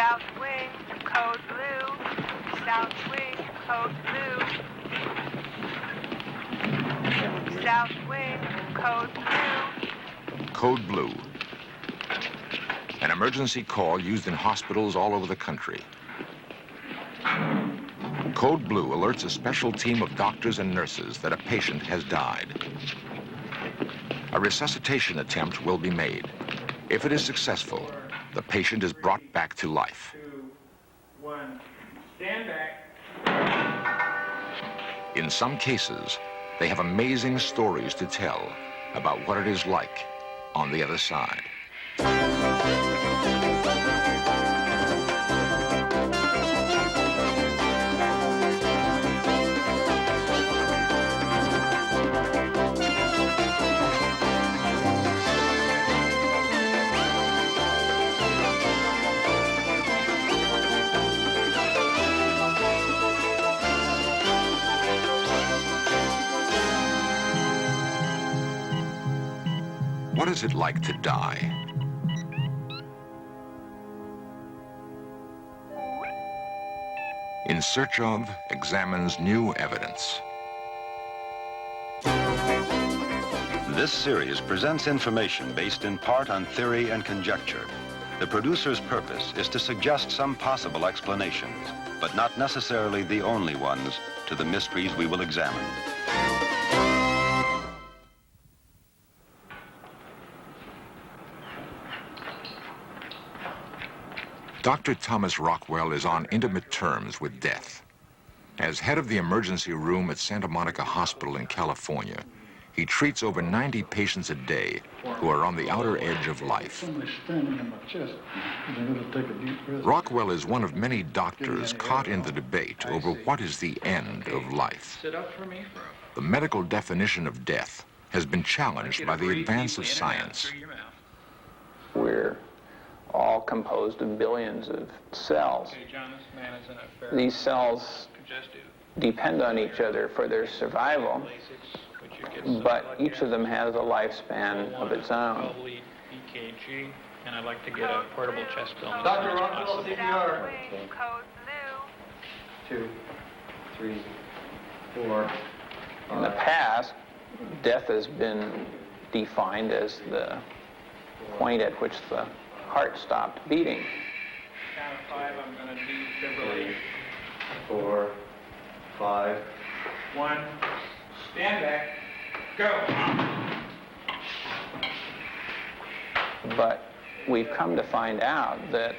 South wing, code blue. South wing, code blue. South wing, code blue. Code Blue. An emergency call used in hospitals all over the country. Code Blue alerts a special team of doctors and nurses that a patient has died. A resuscitation attempt will be made. If it is successful, the patient is brought back to life. 2, 1, stand back. In some cases, they have amazing stories to tell about what it is like on the other side. What is it like to die? In Search Of examines new evidence. This series presents information based in part on theory and conjecture. The producer's purpose is to suggest some possible explanations, but not necessarily the only ones, to the mysteries we will examine. Dr. Thomas Rockwell is on intimate terms with death. As head of the emergency room at Santa Monica Hospital in California, he treats over 90 patients a day who are on the outer edge of life. Rockwell is one of many doctors caught in the debate over what is the end of life. The medical definition of death has been challenged by the advance of science. We're all composed of billions of cells. These cells depend on each other for their survival, but each of them has a lifespan of its own. EKG, and I'd like to get a portable chest film. Dr. Rockwell, CPR. Wing, code blue. 2, 3, 4. In the past, death has been defined as the point at which the heart stopped beating. Count of 5, I'm going to defibrillate. 4, 5. 1, stand back, go. But we've come to find out that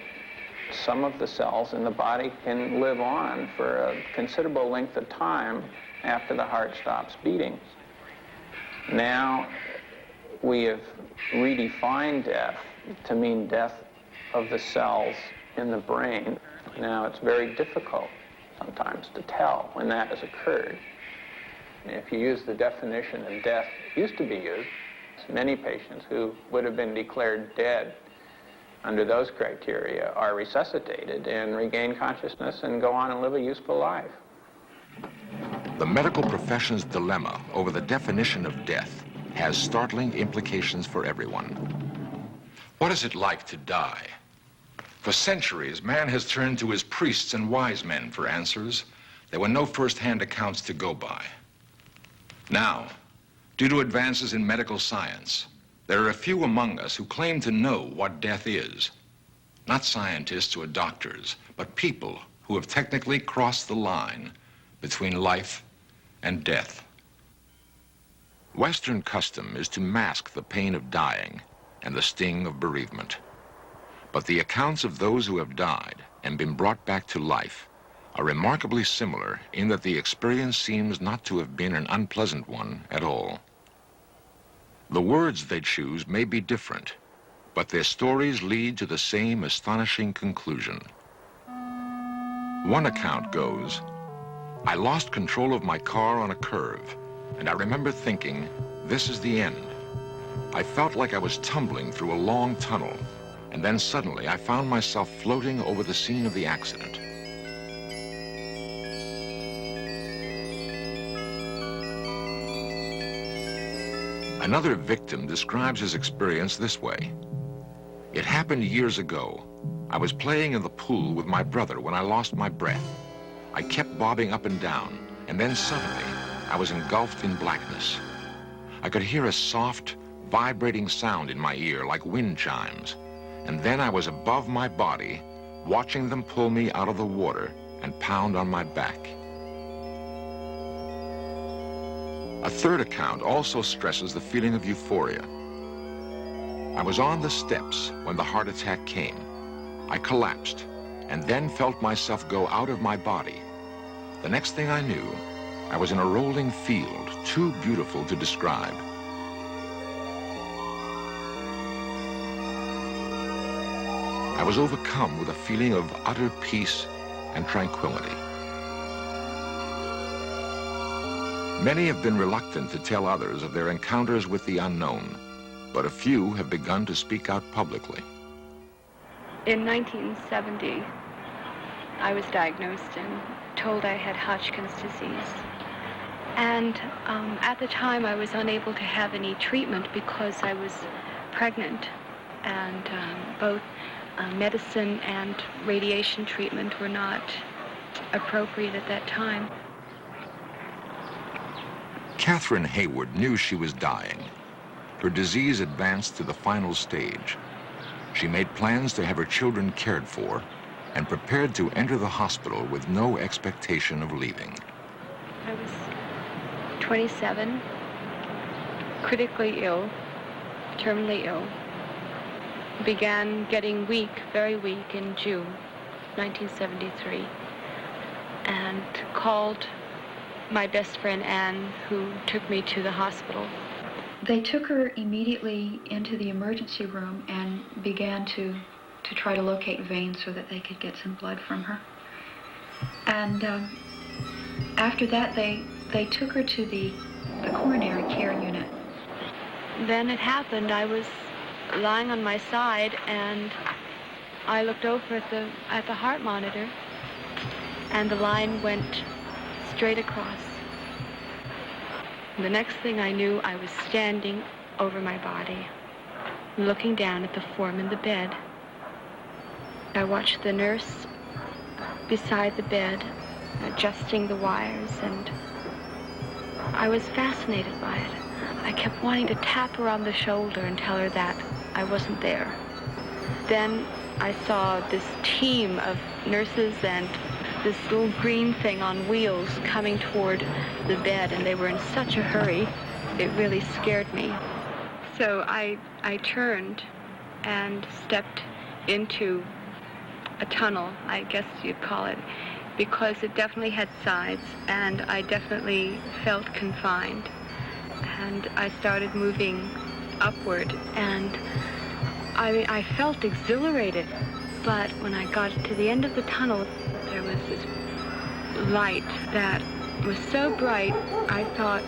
some of the cells in the body can live on for a considerable length of time after the heart stops beating. Now we have redefined death to mean death of the cells in the brain. Now it's very difficult sometimes to tell when that has occurred. If you use the definition of death used to be used, many patients who would have been declared dead under those criteria are resuscitated and regain consciousness and go on and live a useful life. The medical profession's dilemma over the definition of death has startling implications for everyone. What is it like to die? For centuries, man has turned to his priests and wise men for answers. There were no first-hand accounts to go by. Now, due to advances in medical science, there are a few among us who claim to know what death is. Not scientists or doctors, but people who have technically crossed the line between life and death. Western custom is to mask the pain of dying and the sting of bereavement. But the accounts of those who have died and been brought back to life are remarkably similar in that the experience seems not to have been an unpleasant one at all. The words they choose may be different, but their stories lead to the same astonishing conclusion. One account goes, "I lost control of my car on a curve, and I remember thinking, this is the end. I felt like I was tumbling through a long tunnel, and then suddenly I found myself floating over the scene of the accident." Another victim describes his experience this way. "It happened years ago. I was playing in the pool with my brother when I lost my breath. I kept bobbing up and down, and then suddenly, I was engulfed in blackness. I could hear a soft, vibrating sound in my ear like wind chimes, and then I was above my body, watching them pull me out of the water and pound on my back. A third account also stresses the feeling of euphoria. I was on the steps when the heart attack came. I collapsed and then felt myself go out of my body. The next thing I knew, I was in a rolling field, too beautiful to describe. I was overcome with a feeling of utter peace and tranquility. Many have been reluctant to tell others of their encounters with the unknown, but a few have begun to speak out publicly. In 1970, I was diagnosed and told I had Hodgkin's disease. And at the time, I was unable to have any treatment because I was pregnant, and both medicine and radiation treatment were not appropriate at that time. Catherine Hayward knew she was dying. Her disease advanced to the final stage. She made plans to have her children cared for and prepared to enter the hospital with no expectation of leaving. I was 27, critically ill, terminally ill. Began getting weak, very weak, in June 1973, and called my best friend Anne, who took me to the hospital. They took her immediately into the emergency room and began to try to locate veins so that they could get some blood from her. And after that, they took her to the coronary care unit. Then it happened. I was lying on my side, and I looked over at the heart monitor, and the line went straight across. And the next thing I knew, I was standing over my body, looking down at the form in the bed. I watched the nurse beside the bed, adjusting the wires, and I was fascinated by it. I kept wanting to tap her on the shoulder and tell her that I wasn't there. Then I saw this team of nurses and this little green thing on wheels coming toward the bed, and they were in such a hurry, it really scared me. So I turned and stepped into a tunnel, I guess you'd call it, because it definitely had sides, and I definitely felt confined. And I started moving upward, and I felt exhilarated. But when I got to the end of the tunnel, there was this light that was so bright, I thought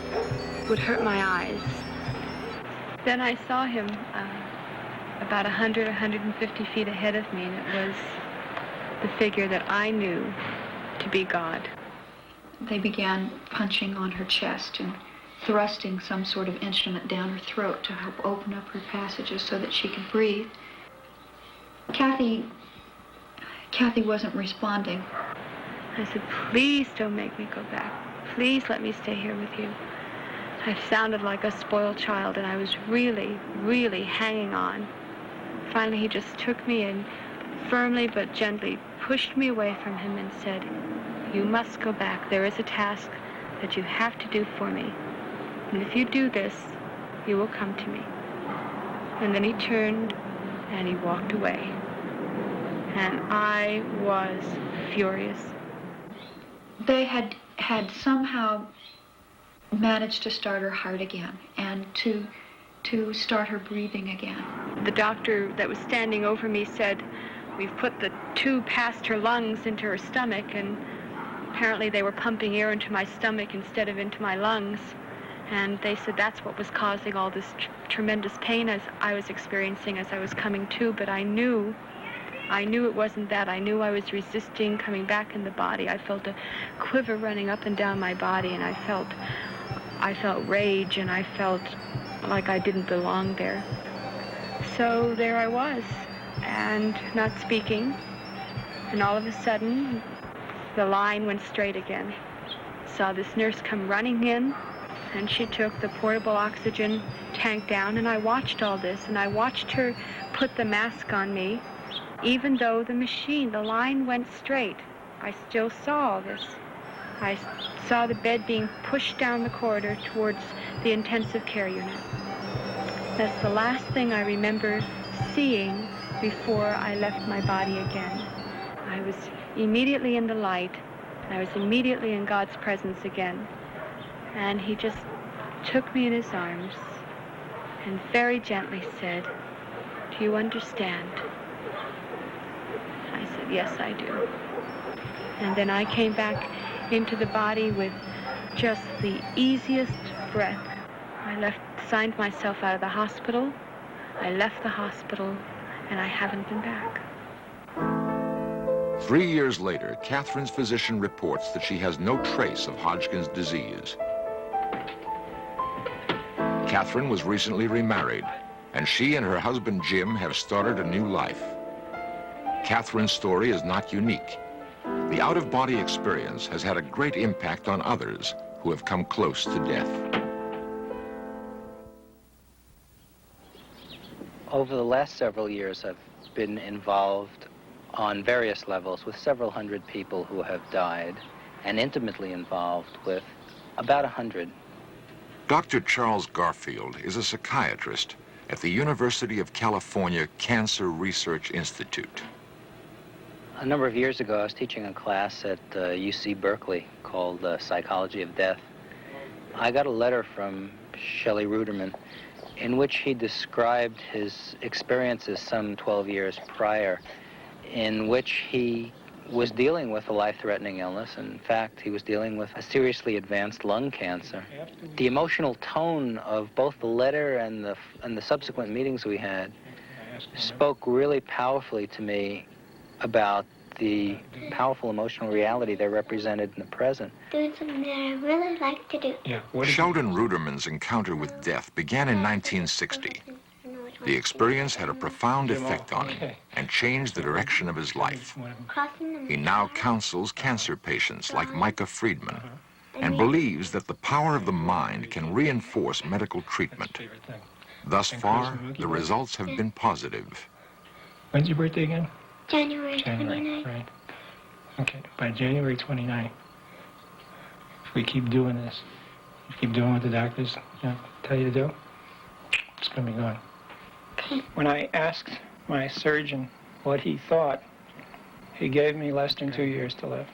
would hurt my eyes. Then I saw him about 100, 150 feet ahead of me, and it was the figure that I knew to be God. They began punching on her chest and thrusting some sort of instrument down her throat to help open up her passages so that she could breathe. Kathy wasn't responding. I said, please don't make me go back. Please let me stay here with you. I sounded like a spoiled child, and I was really, really hanging on. Finally, he just took me and firmly but gently pushed me away from him and said, you must go back. There is a task that you have to do for me. And if you do this, you will come to me. And then he turned and he walked away. And I was furious. They had somehow managed to start her heart again and to start her breathing again. The doctor that was standing over me said, we've put the tube past her lungs into her stomach, and apparently they were pumping air into my stomach instead of into my lungs. And they said that's what was causing all this tremendous pain as I was experiencing as I was coming to, but I knew it wasn't that. I knew I was resisting coming back in the body. I felt a quiver running up and down my body, and I felt rage, and I felt like I didn't belong there. So there I was, and not speaking. And all of a sudden, the line went straight again. Saw this nurse come running in, and she took the portable oxygen tank down, and I watched all this, and I watched her put the mask on me. Even though the line went straight, I still saw all this. I saw the bed being pushed down the corridor towards the intensive care unit. That's the last thing I remember seeing before I left my body again. I was immediately in the light. I was immediately in God's presence again. And he just took me in his arms and very gently said, "Do you understand?" I said, "Yes, I do." And then I came back into the body with just the easiest breath. I signed myself out of the hospital. I left the hospital, and I haven't been back. 3 years later, Catherine's physician reports that she has no trace of Hodgkin's disease. Catherine was recently remarried, and she and her husband Jim have started a new life. Catherine's story is not unique. The out-of-body experience has had a great impact on others who have come close to death. Over the last several years, I've been involved on various levels with several hundred people who have died, and intimately involved with about 100. Dr. Charles Garfield is a psychiatrist at the University of California Cancer Research Institute. A number of years ago, I was teaching a class at UC Berkeley called Psychology of Death. I got a letter from Shelley Ruderman in which he described his experiences some 12 years prior, in which he was dealing with a life-threatening illness. In fact, he was dealing with a seriously advanced lung cancer. The emotional tone of both the letter and the subsequent meetings we had spoke really powerfully to me about the powerful emotional reality they represented in the present. Doing something that I really like to do. Sheldon Ruderman's encounter with death began in 1960. The experience had a profound effect on him and changed the direction of his life. He now counsels cancer patients like Micah Friedman and believes that the power of the mind can reinforce medical treatment. Thus far, the results have been positive. When's your birthday again? January 29th. Right. Okay, by January 29th, if we keep doing this, keep doing what the doctors tell you to do, it's going to be gone. Okay. When I asked my surgeon what he thought, he gave me less than 2 years to live.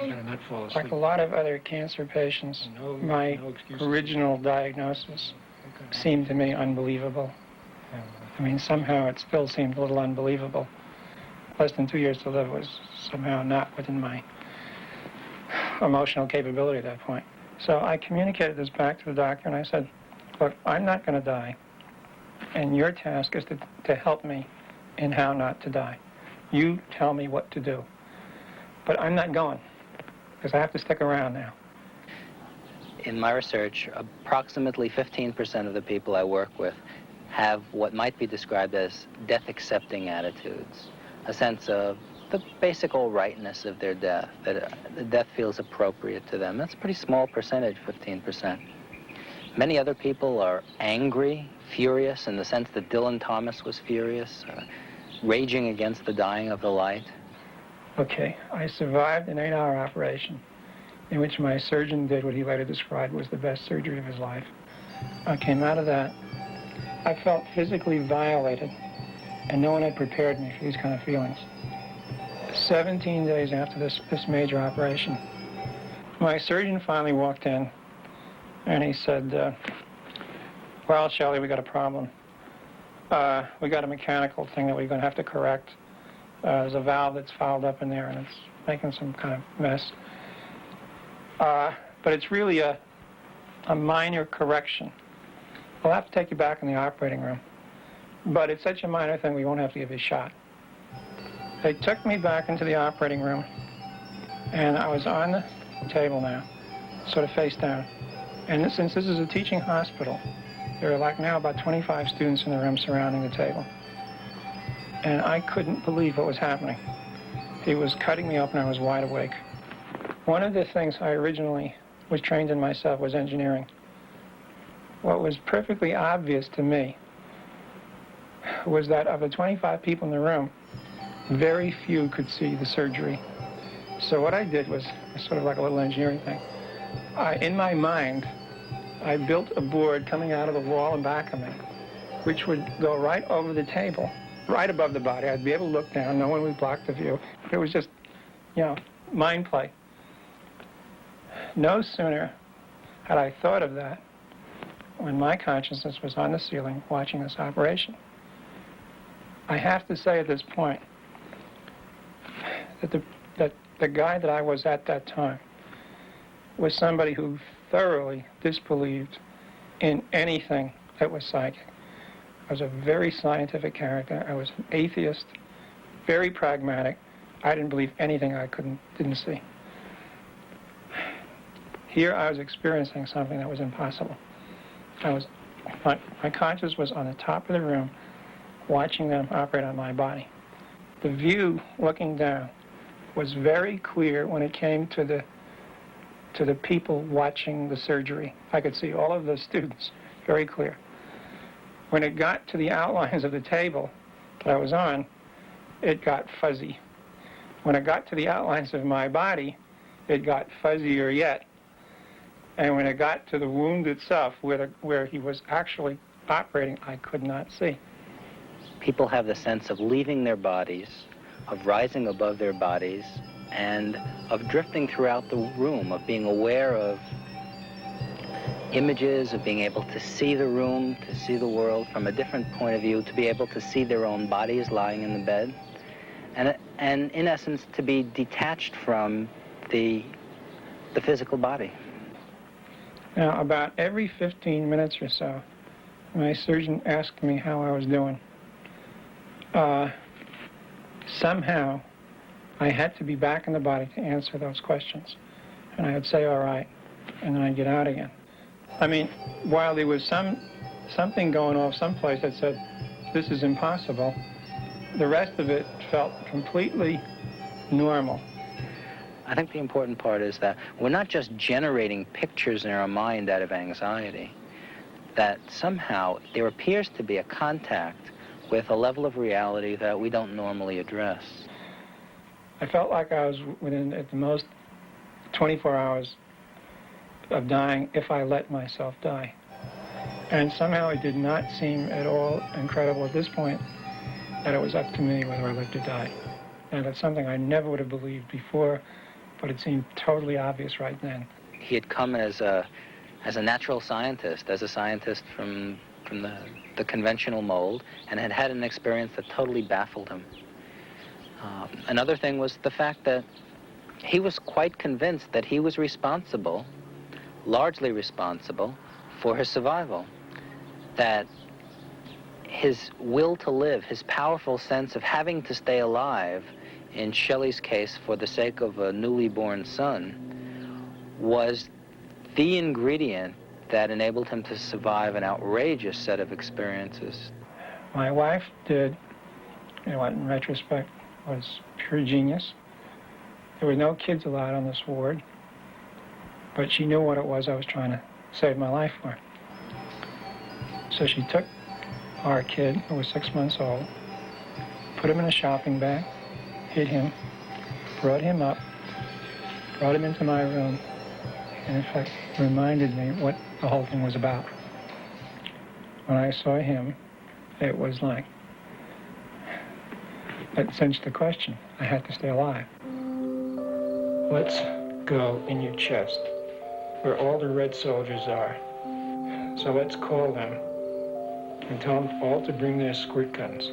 Like a lot of other cancer patients, my original diagnosis seemed to me unbelievable. I mean, somehow it still seemed a little unbelievable. Less than 2 years to live was somehow not within my emotional capability at that point. So I communicated this back to the doctor, and I said, look, I'm not going to die, and your task is to help me in how not to die. You tell me what to do. But I'm not going, because I have to stick around now. In my research, approximately 15% of the people I work with have what might be described as death-accepting attitudes, a sense of the basic all-rightness of their death, that the death feels appropriate to them. That's a pretty small percentage, 15%. Many other people are angry, furious, in the sense that Dylan Thomas was furious, raging against the dying of the light. Okay, I survived an 8-hour operation in which my surgeon did what he later described was the best surgery of his life. I came out of that. I felt physically violated, and no one had prepared me for these kind of feelings. 17 days after this major operation, my surgeon finally walked in, and he said, well, Shelley, we got a problem. We got a mechanical thing that we're going to have to correct. There's a valve that's fouled up in there, and it's making some kind of mess. But it's really a minor correction. We'll have to take you back in the operating room. But it's such a minor thing, we won't have to give you a shot. They took me back into the operating room, and I was on the table now, sort of face down. And since this is a teaching hospital, there are like now about 25 students in the room surrounding the table. and I couldn't believe what was happening. He was cutting me open, and I was wide awake. One of the things I originally was trained in myself was engineering. What was perfectly obvious to me was that of the 25 people in the room, very few could see the surgery. So what I did was sort of like a little engineering thing. In my mind, I built a board coming out of the wall in back of me, which would go right over the table, right above the body. I'd be able to look down. No one would block the view. It was just, you know, mind play. No sooner had I thought of that when my consciousness was on the ceiling watching this operation. I have to say at this point that the guy that I was at that time was somebody who thoroughly disbelieved in anything that was psychic. I was a very scientific character. I was an atheist, very pragmatic. I didn't believe anything I didn't see. Here I was experiencing something that was impossible. My consciousness was on the top of the room, watching them operate on my body. The view looking down was very clear when it came to the people watching the surgery. I could see all of the students very clear. When it got to the outlines of the table that I was on, it got fuzzy. When it got to the outlines of my body, it got fuzzier yet. And when it got to the wound itself, where he was actually operating, I could not see. People have the sense of leaving their bodies, of rising above their bodies, and of drifting throughout the room, of being aware of images, of being able to see the room, to see the world from a different point of view, to be able to see their own bodies lying in the bed, and in essence, to be detached from the physical body. Now, about every 15 minutes or so, my surgeon asked me how I was doing. Somehow, I had to be back in the body to answer those questions. And I would say, all right, and then I'd get out again. I mean, while there was something going off someplace that said, this is impossible, the rest of it felt completely normal. I think the important part is that we're not just generating pictures in our mind out of anxiety, that somehow there appears to be a contact with a level of reality that we don't normally address. I felt like I was within, at the most, 24 hours of dying if I let myself die. And somehow it did not seem at all incredible at this point that it was up to me whether I lived or died. And that's something I never would have believed before, but it seemed totally obvious right then. He had come as a natural scientist, as a scientist from the conventional mold, and had had an experience that totally baffled him. Another thing was the fact that he was quite convinced that he was responsible, largely responsible, for his survival. That his will to live, his powerful sense of having to stay alive, in Shelley's case for the sake of a newly born son, was the ingredient that enabled him to survive an outrageous set of experiences. My wife did, you know what, in retrospect, was pure genius. There were no kids allowed on this ward, but she knew what it was I was trying to save my life for. So she took our kid, who was 6 months old, put him in a shopping bag, hid him, brought him up, brought him into my room, and in fact reminded me what the whole thing was about. When I saw him, it was like, that cinched the question. I had to stay alive. Let's go in your chest, where all the red soldiers are. So let's call them and tell them all to bring their squirt guns.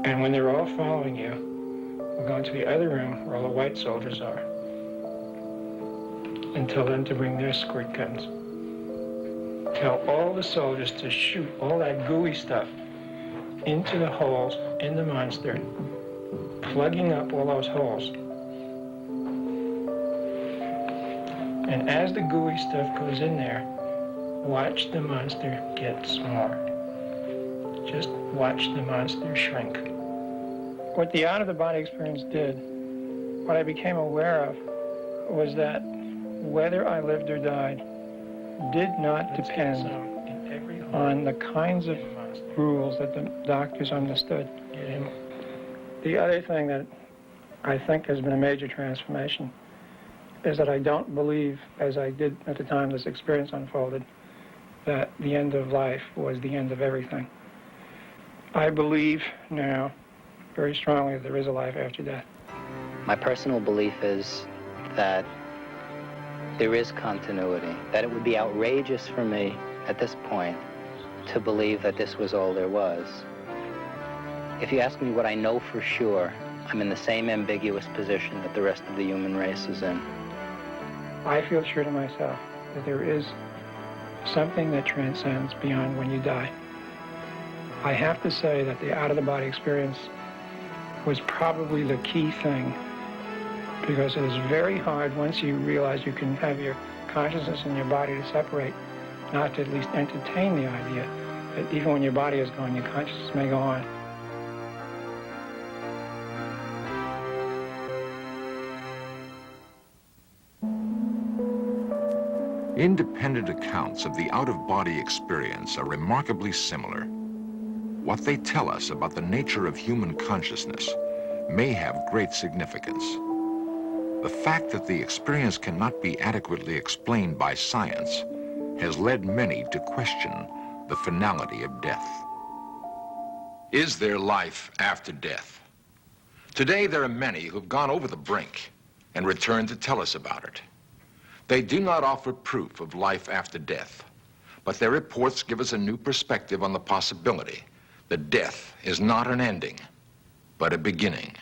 And when they're all following you, we'll go into the other room where all the white soldiers are and tell them to bring their squirt guns. Tell all the soldiers to shoot all that gooey stuff into the holes in the monster, plugging up all those holes. And as the gooey stuff goes in there, watch the monster get smaller. just watch the monster shrink. What the out-of-the-body experience did, what I became aware of, was that whether I lived or died did not depend on the kinds of rules that the doctors understood. The other thing that I think has been a major transformation is that I don't believe, as I did at the time this experience unfolded, that the end of life was the end of everything. I believe now very strongly that there is a life after death. My personal belief is that there is continuity, that it would be outrageous for me at this point to believe that this was all there was. If you ask me what I know for sure, I'm in the same ambiguous position that the rest of the human race is in. I feel sure to myself that there is something that transcends beyond when you die. I have to say that the out-of-the-body experience was probably the key thing, because it is very hard once you realize you can have your consciousness and your body to separate, not to at least entertain the idea that even when your body is gone, your consciousness may go on. Independent accounts of the out-of-body experience are remarkably similar. What they tell us about the nature of human consciousness may have great significance. The fact that the experience cannot be adequately explained by science has led many to question the finality of death. Is there life after death? Today, there are many who've gone over the brink and returned to tell us about it. They do not offer proof of life after death, but their reports give us a new perspective on the possibility that death is not an ending, but a beginning.